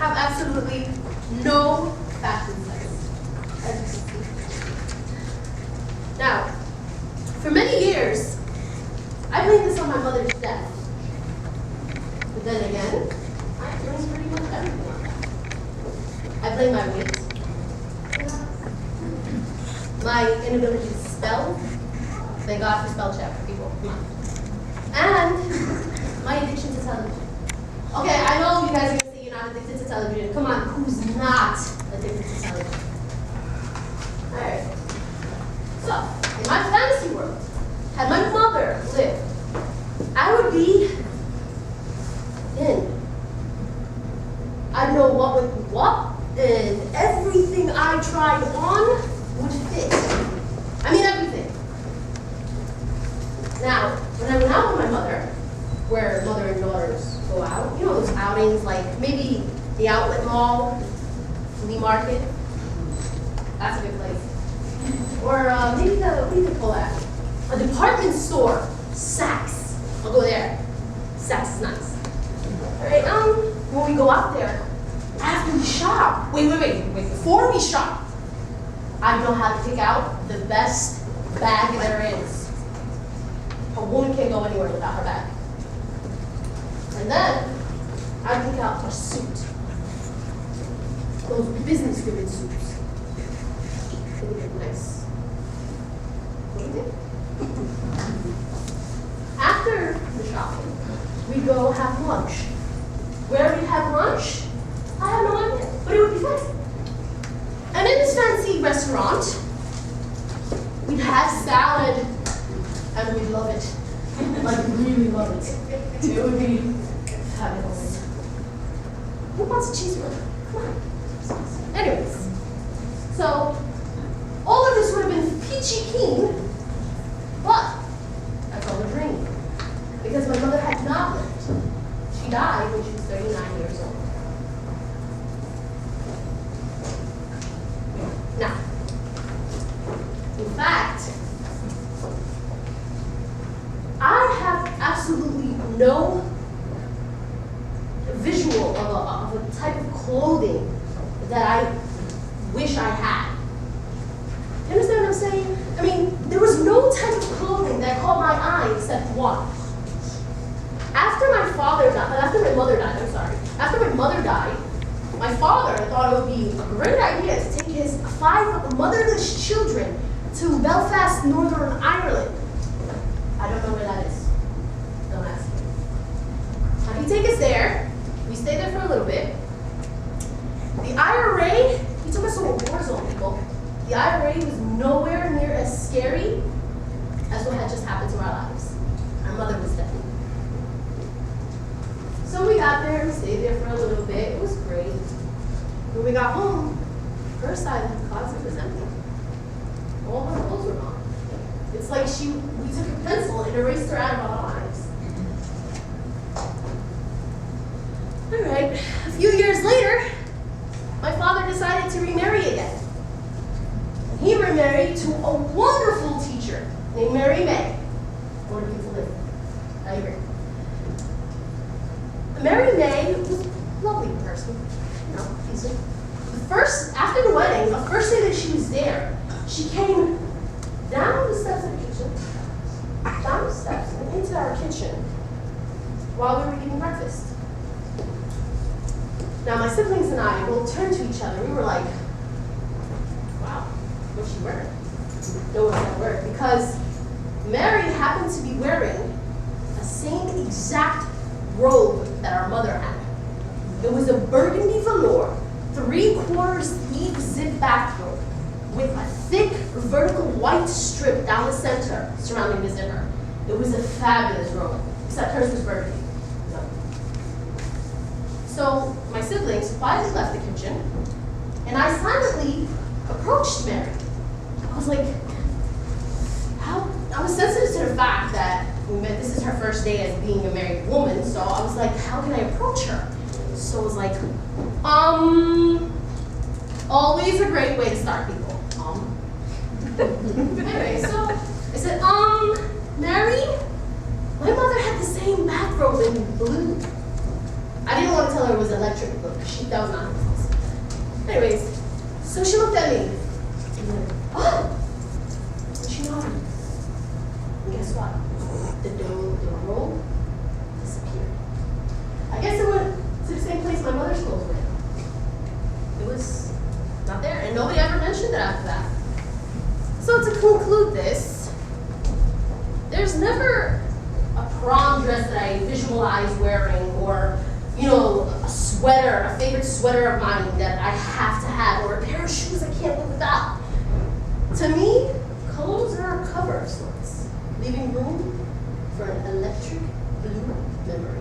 have absolutely no fashion sense, as you can see. Now, for many years, I blamed this on my mother's death. But then again, I blame pretty much everything on that. I blame my weight, my inability to spell. Thank God for spell check, people. Come on. And my addiction to television. Okay, I know you guys are gonna say you're not addicted to television. Come on, who's not addicted to television? All right. So, in my fantasy world, had my mother lived, I would be in. I'd know what would be what, and everything I tried on would fit. I mean, everything. Now, when I went out with my mother, where mother and daughters go out, you know those outings, like maybe the outlet mall, flea market, that's a good place. Or maybe what do you call that? A department store, Saks. I'll go there. Saks is nice. All right, when we go out there, after we shop, wait, before we shop, I know how to pick out the best bag there is. A woman can't go anywhere without her bag. And then, I pick out a suit. Those business women suits. They look nice. What do you think? After the shopping, we go have lunch. Where we have lunch, I have no idea, but it would be fun. And in this fancy restaurant, we'd have salad, and we'd love it. Like, really love it. It would be fabulous. Who wants a cheeseburger? Come on. Anyways, so all of this would have been peachy keen, but that's all a dream. Because my mother had not lived. She died when she was 39 years old. Now, in fact, I have absolutely no visual of a type of clothing that I wish I had. You understand what I'm saying? I mean, there was no type of clothing that caught my eye except one. After my mother died, my father thought it would be a great idea to take his 5 motherless children to Belfast, Northern Ireland. I don't know where that is. Don't ask me. Now, he'd take us there. We stayed there for a little bit. The IRA, he took us to a war zone, people. The IRA was nowhere near as scary as what had just happened to our lives. Our mother was dead. So we got there and stayed there for a little bit. It was great. When we got home, her side of the closet was empty. All her clothes were gone. It's like we took a pencil and erased her out of our lives. All right, a few years later, my father decided to remarry again. And he remarried to a wonderful teacher named Mary May. What a beautiful name. I agree. Mary May was a lovely person, you know, decent. After the wedding, the first day that she was there, she came down the steps of the kitchen, down the steps and into our kitchen while we were eating breakfast. Now my siblings and I both turned to each other. We were like, wow, what's she wearing? No one's gonna wear it because Mary happened to be wearing the same exact robe that our mother had. It was a burgundy velour, 3/4 sleeve zip bathrobe with a thick vertical white strip down the center surrounding the zipper. It was a fabulous robe, except hers was burgundy. So my siblings quietly left the kitchen, and I silently approached Mary. I was like, I was sensitive to the fact that this is her first day as being a married woman, so I was like, how can I approach her? So I was like, always a great way to start people. Anyway, so I said, Mary, my mother had the same bathrobe in blue. I didn't want to tell her it was electric, but that was not her fault. Anyways, so she looked at me. And then, oh! And she nodded. And guess what? The robe disappeared. I guess it went to the same place my mother's clothes went. It was not there, and nobody ever mentioned it after that. So to conclude this, there's never a prom dress that I visualize wearing, or a sweater, a favorite sweater of mine that I have to have, or a pair of shoes I can't live without. To me, clothes are a cover of sorts, leaving room for an electric blue memory.